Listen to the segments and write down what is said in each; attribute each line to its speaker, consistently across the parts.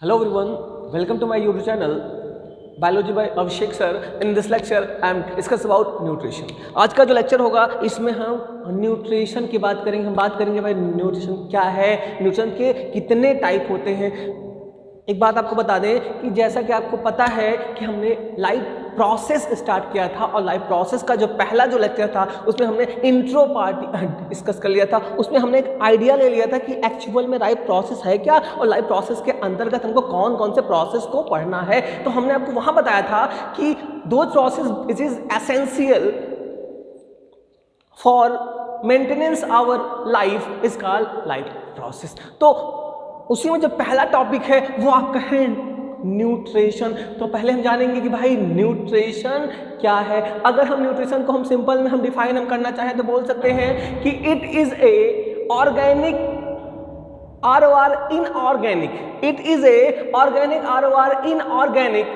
Speaker 1: Hello everyone, welcome to my YouTube channel Biology by Abhishek sir. In this lecture I am discuss about nutrition. आज का जो lecture होगा इसमें हम nutrition की बात करेंगे. हम बात करेंगे भाई न्यूट्रिशन क्या है, न्यूट्रिशन के कितने टाइप होते हैं. एक बात आपको बता दें कि जैसा कि आपको पता है कि हमने लाइफ प्रोसेस स्टार्ट किया था और लाइफ प्रोसेस का जो पहला जो लेक्चर था उसमें हमने इंट्रो पार्ट डिस्कस कर लिया था. उसमें हमने एक आइडिया ले लिया था कि एक्चुअल में लाइफ प्रोसेस है क्या और लाइफ प्रोसेस के अंतर्गत हमको कौन कौन से प्रोसेस को पढ़ना है. तो हमने आपको वहाँ बताया था कि दो process it is essential for maintenance our life is called life process. तो उसी में जो पहला टॉपिक है वो आपका है न्यूट्रिशन. तो पहले हम जानेंगे कि भाई न्यूट्रिशन क्या है. अगर हम न्यूट्रिशन को हम सिंपल में हम डिफाइन करना चाहें तो बोल सकते हैं कि it is a organic inorganic. It is a organic inorganic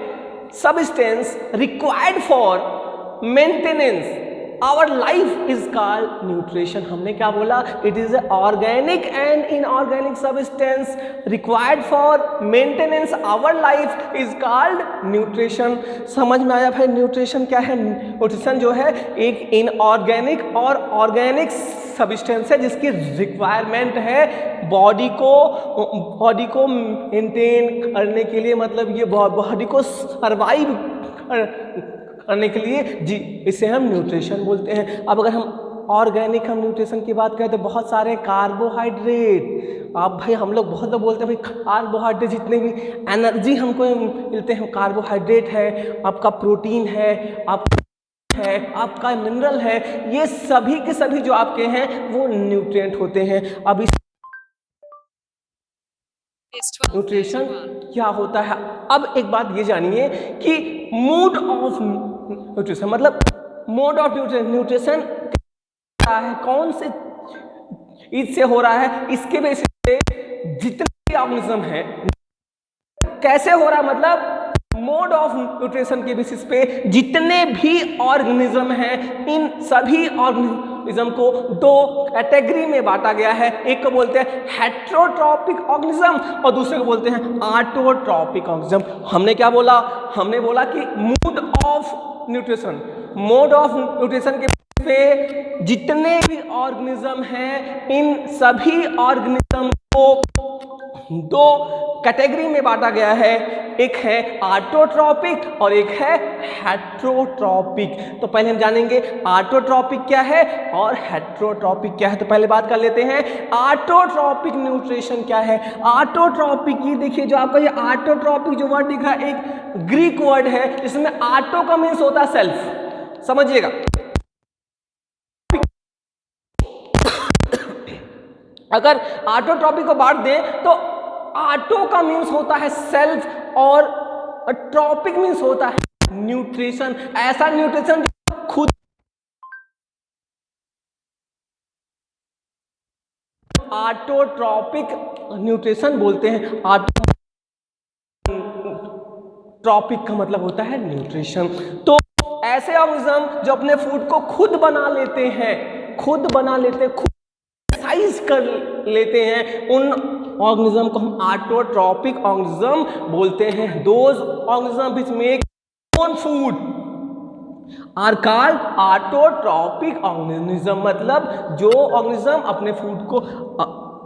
Speaker 1: substance required for maintenance our life is called nutrition. हमने क्या बोला? It is a organic and inorganic substance required for maintenance our life is called nutrition. समझ में आया भाई nutrition क्या है? Nutrition जो है एक इनऑर्गेनिक और ऑर्गेनिक सब्सटेंस है जिसकी रिक्वायरमेंट है बॉडी को मेंटेन करने के लिए. मतलब ये बॉडी को सर्वाइव करने के लिए जी, इसे हम न्यूट्रिशन बोलते हैं. अब अगर हम ऑर्गेनिक हम न्यूट्रिशन की बात करें तो बहुत सारे कार्बोहाइड्रेट. आप भाई हम लोग बहुत लोग बोलते हैं भाई कार्बोहाइड्रेट जितने भी एनर्जी हमको मिलते हैं कार्बोहाइड्रेट है, आपका प्रोटीन है, आपका मिनरल है, ये सभी के सभी जो आपके हैं वो न्यूट्रिएंट होते हैं. अब इस न्यूट्रिशन क्या होता है? अब एक बात ये जानिए कि मोड ऑफ न्यूट्रिशन मतलब मोड ऑफ न्यूट्रिशन क्या है, कौन से इससे हो रहा है, इसके बेसिस पे जितने भी ऑर्गेनिज्म है कैसे हो रहा है. मतलब मोड ऑफ न्यूट्रिशन के बेसिस पे जितने भी ऑर्गेनिज्म हैं इन सभी ऑर्गेनिज्म को दो कैटेगरी में बांटा गया है. एक को बोलते हैं हेट्रोट्रॉपिक ऑर्गेनिज्म और दूसरे को बोलते हैं ऑटोट्रॉपिक ऑर्गेनिज्म. हमने क्या बोला? हमने बोला कि मोड ऑफ न्यूट्रिशन के पे जितने भी ऑर्गेनिज्म हैं इन सभी ऑर्गेनिज्म को दो कैटेगरी में बांटा गया है. एक है ऑटोट्रॉपिक और एक है हेट्रोट्रॉपिक. तो पहले हम जानेंगे ऑटोट्रॉपिक क्या है और हेट्रोट्रॉपिक क्या है. तो पहले बात कर लेते हैं ऑटोट्रॉपिक न्यूट्रिशन क्या है. ऑटोट्रॉपिक, ये देखिए जो आपका ये ऑटोट्रॉपिक जो वर्ड दिख रहा है एक ग्रीक वर्ड है. इसमें ऑटो का मीन्स होता है सेल्फ, समझिएगा. अगर ऑटोट्रॉपिक को बांट दें तो ऑटो का मीन्स होता है सेल्फ और ट्रॉपिक मीन्स होता है न्यूट्रिशन. ऐसा न्यूट्रिशन जो खुद ऑटोट्रॉपिक न्यूट्रिशन बोलते हैं. ट्रॉपिक का मतलब होता है न्यूट्रिशन. तो ऐसे ऑर्गेनिज्म जो अपने फूड को खुद बना लेते हैं, खुद साइज कर लेते हैं, उन ऑर्गेनिज्म को हम ऑटोट्रॉपिक ऑर्गेनिज्म बोलते हैं. Those organism which make own food are called autotrophic organism. मतलब जो ऑर्गेनिज्म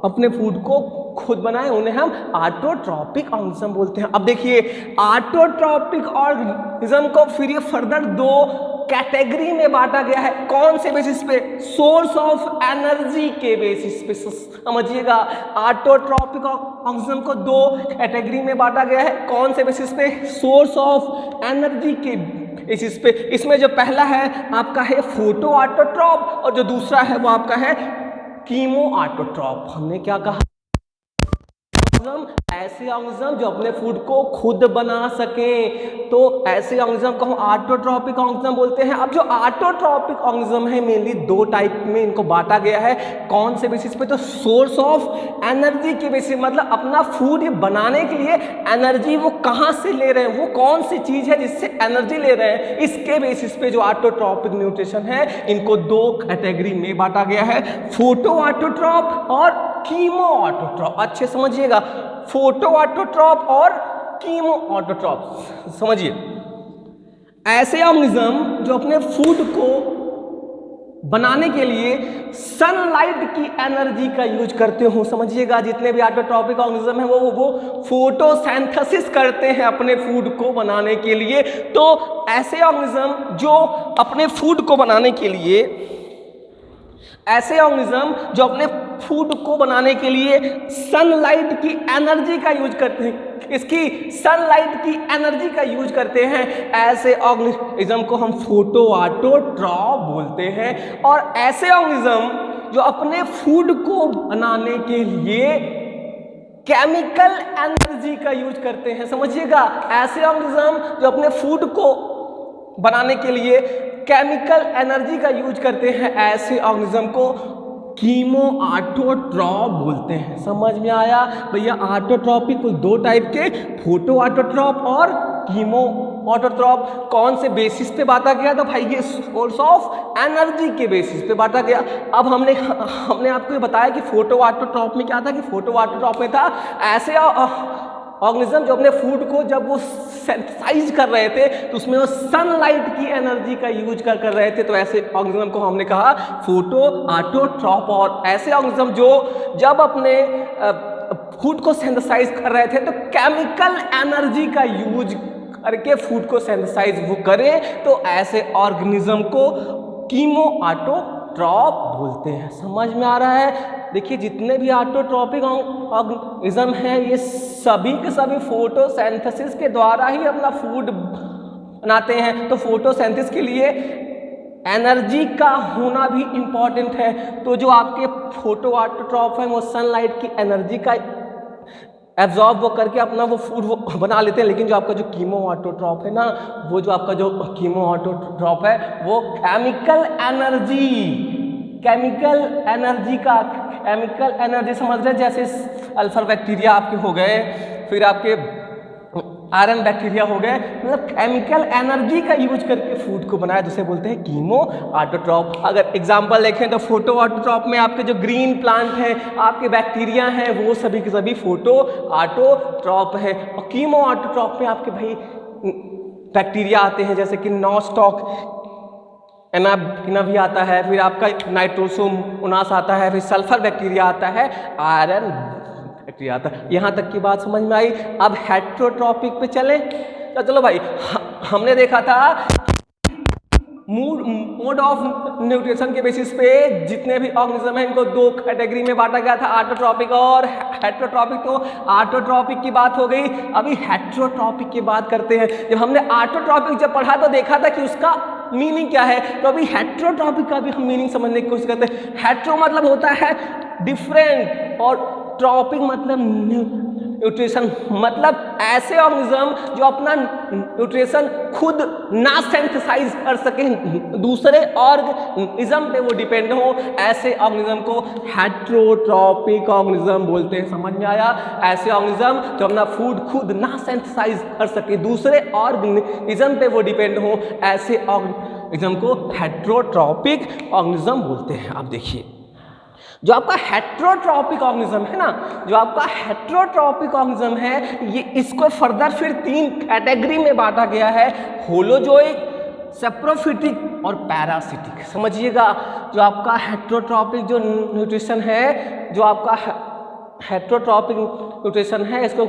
Speaker 1: अपने फूड को खुद बनाए उन्हें हम ऑटोट्रॉपिक ऑर्गेनिज्म बोलते हैं. अब देखिए ऑटोट्रॉपिक ऑर्गेनिज्म को फिर ये फर्दर दो कैटेगरी में बांटा गया है. कौन से बेसिस पे? सोर्स ऑफ एनर्जी के बेसिस पे. समझिएगा ऑटोट्रॉपिक ऑर्गेनिज्म को दो कैटेगरी में बांटा गया है. कौन से बेसिस पे? सोर्स ऑफ एनर्जी के बेसिस पे. इसमें जो पहला है आपका है फोटो ऑटोट्रॉप और जो दूसरा है वो आपका है कीमो ऑटोट्रॉप. हमने क्या कहा? ऐसे ऑर्गेनिज्म जो अपने फूड को खुद बना सके, तो ऐसे ऑर्गेनिज्म को हम ऑटोट्रॉपिक ऑर्गेनिज्म बोलते हैं. अब जो ऑटोट्रॉपिक ऑर्गेनिज्म है मेनली दो टाइप में इनको बांटा गया है. कौन से बेसिस पे? तो सोर्स ऑफ एनर्जी के बेसिस, मतलब अपना फूड बनाने के लिए एनर्जी वो कहाँ से ले रहे हैं, वो कौन सी चीज है जिससे एनर्जी ले रहे हैं, इसके बेसिस पे जो ऑटोट्रॉपिक न्यूट्रिशन है इनको दो कैटेगरी में बांटा गया है, फोटो ऑटोट्रॉप और कीमो ऑटोट्रॉप। अच्छे समझिएगा, फोटो ऑटोट्रॉप और कीमो ऑटोट्रॉप। समझिए, ऐसे ऑर्गेनिज्म जो अपने फूड को बनाने के लिए सनलाइट की एनर्जी का यूज करते हो। समझिएगा, जितने भी ऑटोट्रॉपिक ऑर्गेनिज्म है वो फोटोसिंथेसिस करते हैं अपने फूड को बनाने के लिए। तो ऐसे ऑर्गेनिज्म जो अपने फूड को बनाने के लिए सनलाइट की एनर्जी का यूज करते हैं, इसकी सनलाइट की एनर्जी का यूज करते हैं, ऐसे ऑर्गेनिज्म को हम फोटो ऑटोट्रॉप बोलते हैं। और ऐसे ऑर्गेनिज्म जो अपने फूड को बनाने के लिए केमिकल एनर्जी का यूज करते हैं। समझिएगा, ऐसे ऑर्गेनिज्म जो अपने फूड को बनाने के लिए केमिकल एनर्जी का यूज करते हैं, ऐसे ऑर्गेनिज्म को कीमो ऑटोट्रॉप बोलते हैं। समझ में आया भैया? ऑटोट्रॉपिक कुल दो टाइप के, फोटो ऑटोट्रॉप और कीमो ऑटोट्रॉप। कौन से बेसिस पे बांटा गया था भाई? ये सोर्स ऑफ एनर्जी के बेसिस पे बांटा गया। अब हमने आपको ये बताया कि फोटो ऑटोट्रॉप में क्या था, कि फोटो ऑटोट्रॉप में था ऐसे ऑर्गेनिज्म जो अपने फूड को जब वो सेंथेसाइज कर रहे थे तो उसमें वो सनलाइट की एनर्जी का यूज कर रहे थे। तो ऐसे ऑर्गेनिज्म को हमने कहा फोटो ऑटोट्रॉप। और ऐसे ऑर्गेनिज्म जो जब अपने फूड को सेंथेसाइज कर रहे थे तो केमिकल एनर्जी का यूज करके फूड को सेंथेसाइज वो करे, तो ऐसे ऑर्गेनिज्म को कीमो ऑटोट्रॉप बोलते हैं। समझ में आ रहा है? देखिए, जितने भी ऑटोट्रॉपिक ऑर्गेनिज्म हैं ये सभी के सभी फोटोसिंथेसिस के द्वारा ही अपना फूड बनाते हैं। तो फोटोसिंथेसिस के लिए एनर्जी का होना भी इम्पॉर्टेंट है। तो जो आपके फोटो ऑटोट्रॉप है वो सनलाइट की एनर्जी का एब्जॉर्ब वो करके अपना वो फूड वो बना लेते हैं। लेकिन जो आपका जो कीमो ऑटोट्रॉप है ना, वो जो आपका जो कीमो ऑटोट्रॉप है वो केमिकल एनर्जी समझ रहे हैं, जैसे अल्फर बैक्टीरिया आपके हो गए, फिर आपके आयरन बैक्टीरिया हो गए, मतलब केमिकल एनर्जी का यूज करके फूड को बनाया, जिसे बोलते हैं कीमो ऑटोट्रॉप। अगर एग्जांपल देखें तो फोटो ऑटोट्रॉप में आपके जो ग्रीन प्लांट हैं, आपके बैक्टीरिया हैं, वो सभी के सभी फोटो ऑटोट्रॉप है। और कीमो ऑटोट्रॉप में आपके भाई बैक्टीरिया आते हैं, जैसे कि नॉस्टॉक एनाबिना भी आता है, फिर आपका नाइट्रोसोमोनास आता है, फिर सल्फर बैक्टीरिया आता है, आयरन बैक्टीरिया आता है। यहाँ तक की बात समझ में आई। अब हेट्रोट्रॉपिक पे चले तो चलो भाई, हमने देखा था मोड ऑफ न्यूट्रिशन के बेसिस पे जितने भी ऑर्गेनिज्म हैं इनको दो कैटेगरी में बांटा गया था, ऑटोट्रॉपिक और हेट्रोट्रॉपिक। तो ऑटोट्रॉपिक की बात हो गई, अभी हेट्रोट्रॉपिक की बात करते हैं। जब हमने ऑटोट्रॉपिक जब पढ़ा तो देखा था कि उसका मीनिंग क्या है, तो अभी हेट्रोट्रॉपिक का भी हम मीनिंग समझने की कोशिश करते हैं। हेट्रो मतलब होता है डिफरेंट और ट्रॉपिक मतलब न्यूट्रिशन, मतलब ऐसे ऑर्गेनिज्म जो अपना न्यूट्रिशन खुद ना सेंथेसाइज कर सके, दूसरे ऑर्गेनिज्म पे वो डिपेंड हो, ऐसे ऑर्गेनिज्म को हेट्रोट्रॉपिक ऑर्गेनिज्म बोलते हैं। समझ में आया? ऐसे ऑर्गेनिज्म जो अपना फूड खुद ना सेंथेसाइज कर सके, दूसरे ऑर्गेनिज्म पे वो डिपेंड हो, ऐसे ऑर्गेनिज्म को हेट्रोट्रॉपिक ऑर्गेनिज्म बोलते हैं। आप देखिए, जो आपका हेट्रोट्रॉपिक ऑर्गेनिज्म है ना, जो आपका हेट्रोट्रॉपिक ऑर्गेनिज्म है, ये इसको फर्दर फिर तीन कैटेगरी में बांटा गया है, होलोजोइक, सेप्रोफिटिक और पैरासिटिक। समझिएगा, जो आपका हेट्रोट्रॉपिक जो न्यूट्रिशन है, जो आपका हेट्रोट्रॉपिक न्यूट्रिशन है, इसको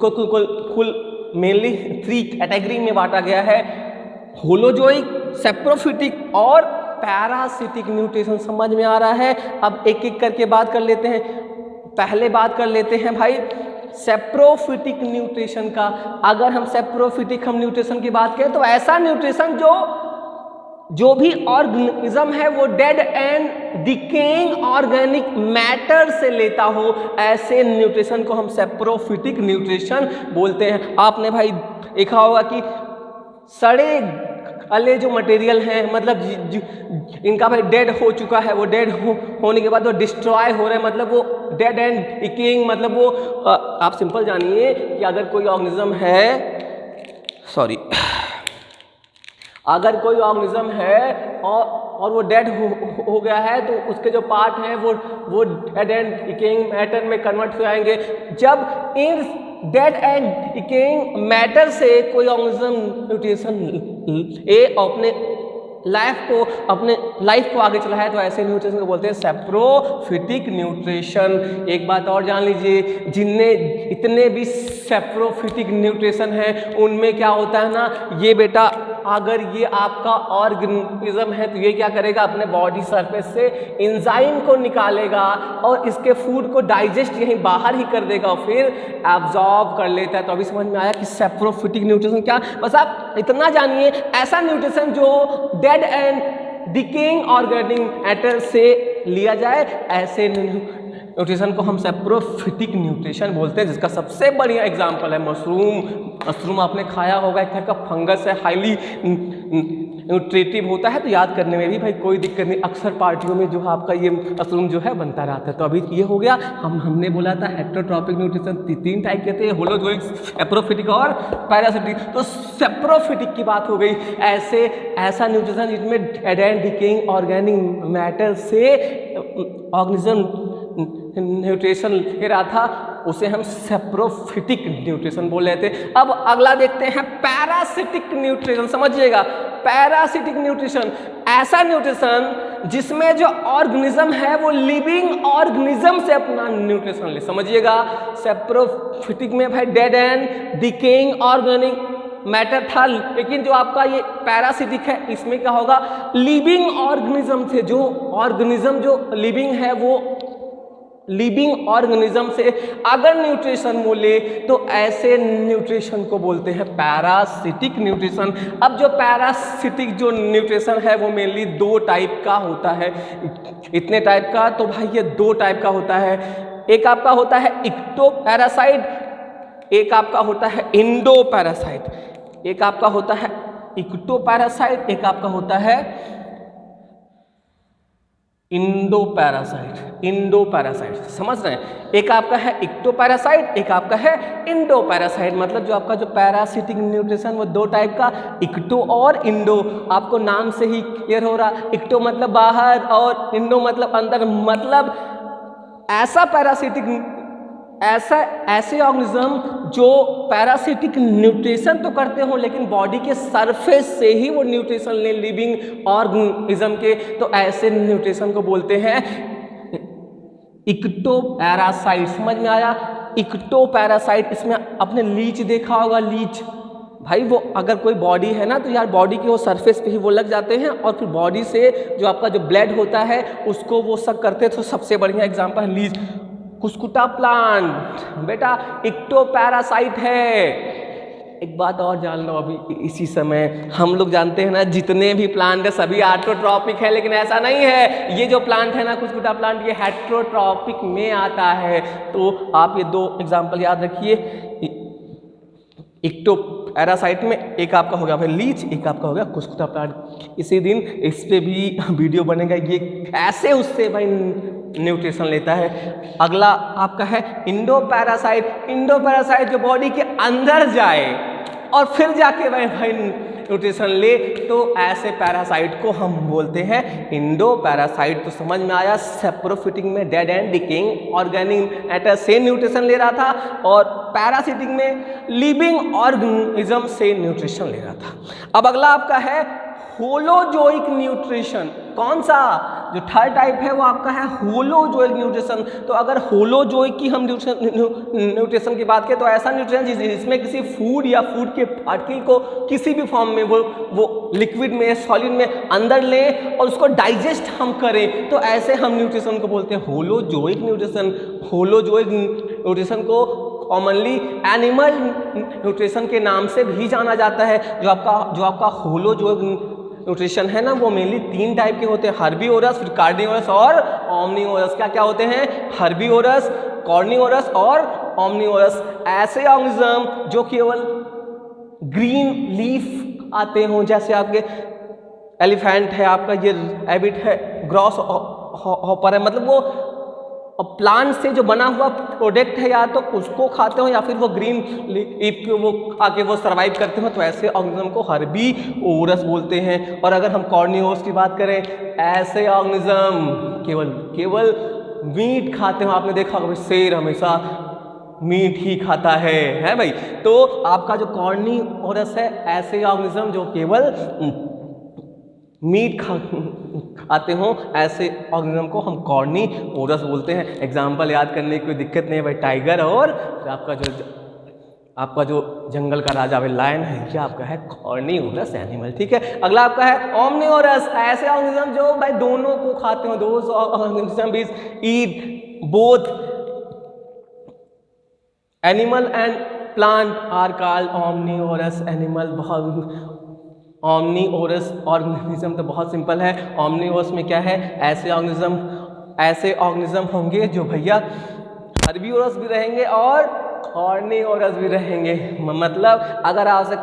Speaker 1: कुल मेनली थ्री कैटेगरी में बांटा गया है, होलोजोइक, सेप्रोफिटिक और पैरासिटिक न्यूट्रिशन। समझ में आ रहा है? अब एक एक करके बात कर लेते हैं। पहले बात कर लेते हैं भाई सेप्रोफिटिक न्यूट्रिशन का। अगर हम सेप्रोफिटिक न्यूट्रिशन की बात करें तो ऐसा न्यूट्रिशन जो भी ऑर्गेनिज्म है वो dead and decaying organic matter से लेता हो, ऐसे न्यूट्रिशन को हम सेप्रोफिटिक न्यूट्रिशन बोलते हैं। आपने भाई देखा होगा कि सड़े गले जो मटेरियल हैं, मतलब इनका भाई डेड हो चुका है, वो डेड होने के बाद वो डिस्ट्रॉय हो रहे हैं, मतलब वो डेड एंड डिकेइंग, मतलब वो आप सिंपल जानिए कि अगर कोई ऑर्गेनिज्म है, अगर कोई ऑर्गेनिज्म है और और वो डेड हो गया है तो उसके जो पार्ट हैं वो डेड एंड डिकेइंग मैटर में कन्वर्ट हो जाएंगे। जब इन डेड एंड डिकेइंग मैटर से कोई ऑर्गेनिज्म न्यूट्रिशन अपने लाइफ को आगे चला है तो ऐसे न्यूट्रिशन को बोलते हैं सेप्रोफिटिक न्यूट्रिशन। एक बात और जान लीजिए, जिनमें इतने भी सेप्रोफिटिक न्यूट्रिशन है उनमें क्या होता है ना, ये बेटा अगर ये आपका ऑर्गेनिज्म है तो ये क्या करेगा, अपने बॉडी सरफेस से एंजाइम को निकालेगा और इसके फूड को डाइजेस्ट यहीं बाहर ही कर देगा और फिर एब्जॉर्ब कर लेता है। तो अभी समझ में आया कि सेप्रोफिटिक न्यूट्रिशन क्या। बस आप इतना जानिए, ऐसा न्यूट्रिशन जो dead and decaying organic matter से लिया जाए, ऐसे न्यूट्रिशन को हम सेप्रोफिटिक न्यूट्रिशन बोलते हैं। जिसका सबसे बढ़िया एग्जांपल है मशरूम आपने खाया होगा, एक तरह का फंगस है, हाईली न्यूट्रिटिव होता है, तो याद करने में भी भाई कोई दिक्कत नहीं। अक्सर पार्टियों में जो आपका ये मशरूम जो है बनता रहता है। तो अभी ये हो गया, हमने बोला था हेटेरोट्रॉपिक न्यूट्रिशन 3 टाइप के थे, होलोजोइक, सेप्रोफिटिक और पैरासिटिक। तो सेप्रोफिटिक की बात हो गई, ऐसा न्यूट्रिशन जिसमें dead and decaying organic matter से ऑर्गेनिज्म न्यूट्रिशन ले रहा था, उसे हम सेप्रोफिटिक न्यूट्रिशन बोल रहे थे। अब अगला देखते हैं पैरासिटिक न्यूट्रिशन। समझिएगा, पैरासिटिक न्यूट्रिशन ऐसा न्यूट्रिशन जिसमें जो ऑर्गेनिज्म है वो लिविंग ऑर्गेनिज्म से अपना न्यूट्रिशन ले। समझिएगा, सेप्रोफिटिक में भाई dead and decaying organic matter था, लेकिन जो आपका ये पैरासिटिक है इसमें क्या होगा, लिविंग ऑर्गेनिज्म से, जो ऑर्गेनिज्म जो लिविंग है वो लिविंग ऑर्गेनिज्म से अगर न्यूट्रिशन मिले तो ऐसे न्यूट्रिशन को बोलते हैं पैरासिटिक न्यूट्रिशन। अब जो पैरासिटिक जो न्यूट्रिशन है वो मेनली 2 टाइप का होता है। इतने टाइप का, तो भाई ये 2 टाइप का होता है। एक आपका होता है इक्टोपैरासाइट, एक आपका होता है इंडोपैरासाइट। एक आपका होता है इक्टोपैरासाइट, एक आपका होता है इंडोपैरासाइट। समझ रहे हैं, एक आपका है इक्टोपैरासाइट, एक आपका है इंडोपैरासाइट। मतलब जो आपका जो पैरासिटिक न्यूट्रिशन वो 2 टाइप का, इक्टो और इंडो। आपको नाम से ही क्लियर हो रहा, इक्टो मतलब बाहर और इंडो मतलब अंदर। मतलब ऐसा पैरासिटिक ऐसे ऑर्गेनिज्म जो पैरासिटिक न्यूट्रिशन तो करते हो लेकिन बॉडी के सरफेस से ही वो न्यूट्रिशन ले लिविंग ऑर्गेनिज्म के, तो ऐसे न्यूट्रिशन को बोलते हैं इक्टोपैरासाइट। समझ में आया, इक्टोपैरासाइट। इसमें आपने लीच देखा होगा, लीच भाई वो अगर कोई बॉडी है ना तो यार बॉडी के वो सरफेस पे ही वो लग जाते हैं और फिर बॉडी से जो आपका जो ब्लड होता है उसको वो सक करते हैं। तो सबसे बढ़िया एग्जांपल है लीच। कुस्कुटा प्लांट बेटा इक्टोपैरासाइट है। एक बात और जान लो, अभी इसी समय हम लोग जानते हैं ना जितने भी प्लांट है सभी ऑटोट्रॉपिक है, लेकिन ऐसा नहीं है। ये जो प्लांट है ना कुस्कुटा प्लांट, ये हेटेरोट्रॉपिक में आता है। तो आप ये 2 एग्जांपल याद रखिए, इक्टोपैरासाइट में एक आपका हो गया भाई लीच, एक आपका हो गया कुस्कुटा प्लांट। इसी दिन इस पे भी वीडियो बनेगा, ये कैसे उससे भाई न्यूट्रिशन लेता है। अगला आपका है इंडोपैरासाइट। इंडोपैरासाइट जो बॉडी के अंदर जाए और फिर जाके भाई न्यूट्रिशन ले, तो ऐसे पैरासाइट को हम बोलते हैं इंडोपैरासाइट। तो समझ में आया, सेप्रोफिटिक में dead and decaying organic matter से न्यूट्रिशन ले रहा था और पैरासिटिक में लिविंग ऑर्गेनिज्म से न्यूट्रिशन ले रहा था। अब अगला आपका है होलोजोइक न्यूट्रिशन। कौन सा, जो 3rd टाइप है वो आपका है होलोजोइक न्यूट्रिशन। तो अगर होलोजोइक की हम न्यूट्रिशन की बात करें तो ऐसा न्यूट्रिशन जिसमें किसी फूड या फूड के पार्टिकल को किसी भी फॉर्म में वो लिक्विड में सॉलिड में अंदर लें और उसको डाइजेस्ट हम करें, तो ऐसे हम न्यूट्रिशन को बोलते हैं होलोजोइक न्यूट्रिशन। होलोजोइक न्यूट्रिशन को कॉमनली एनिमल न्यूट्रिशन के नाम से भी जाना जाता है। जो आपका होलोजोइक न्यूट्रिशन है ना वो मेनली 3 टाइप के होते हैं, हर्बीवोरस, फिर कार्निवोरस और ओमनीवोरस। क्या होते हैं, हर्बीवोरस, कार्निवोरस और ओमनीवोरस। ऐसे ऑर्गेनिज्म जो केवल ग्रीन लीफ आते हों, जैसे आपके एलिफेंट है, आपका ये रैबिट है, ग्रॉस हॉपर है, मतलब वो और प्लांट से जो बना हुआ प्रोडक्ट है या तो उसको खाते हो या फिर वो ग्रीन लीफ को वो खा के वो सर्वाइव करते हो, तो ऐसे ऑर्गेनिज्म को हर्बीवोरस बोलते हैं। और अगर हम कार्निवोरस की बात करें, ऐसे ऑर्गेनिज्म केवल मीट खाते हो। आपने देखा होगा शेर हमेशा मीट ही खाता है भाई। तो आपका जो कार्निवोरस है, ऐसे ऑर्गेनिज्म जो केवल मीट खाते हो, ऐसे ऑर्गेनिज्म को हम कार्निवोरस बोलते हैं। एग्जाम्पल याद करने की कोई दिक्कत नहीं है भाई, टाइगर और आपका जो जंगल का राजा है लायन है, ये आपका है कार्निवोरस एनिमल। ठीक है, अगला आपका है ओमनिवोरस, ऐसे ऑर्गेनिज्म जो भाई दोनों को खाते हो। Those organism is eat both animal and plant are called omnivorous animal. Omnivorous organism तो बहुत सिंपल है। ओमनिवोरस में क्या है, ऐसे ऑर्गेनिज्म होंगे जो भैया हर्बीवोरस भी रहेंगे और कार्निवोरस भी रहेंगे। मतलब अगर आपसे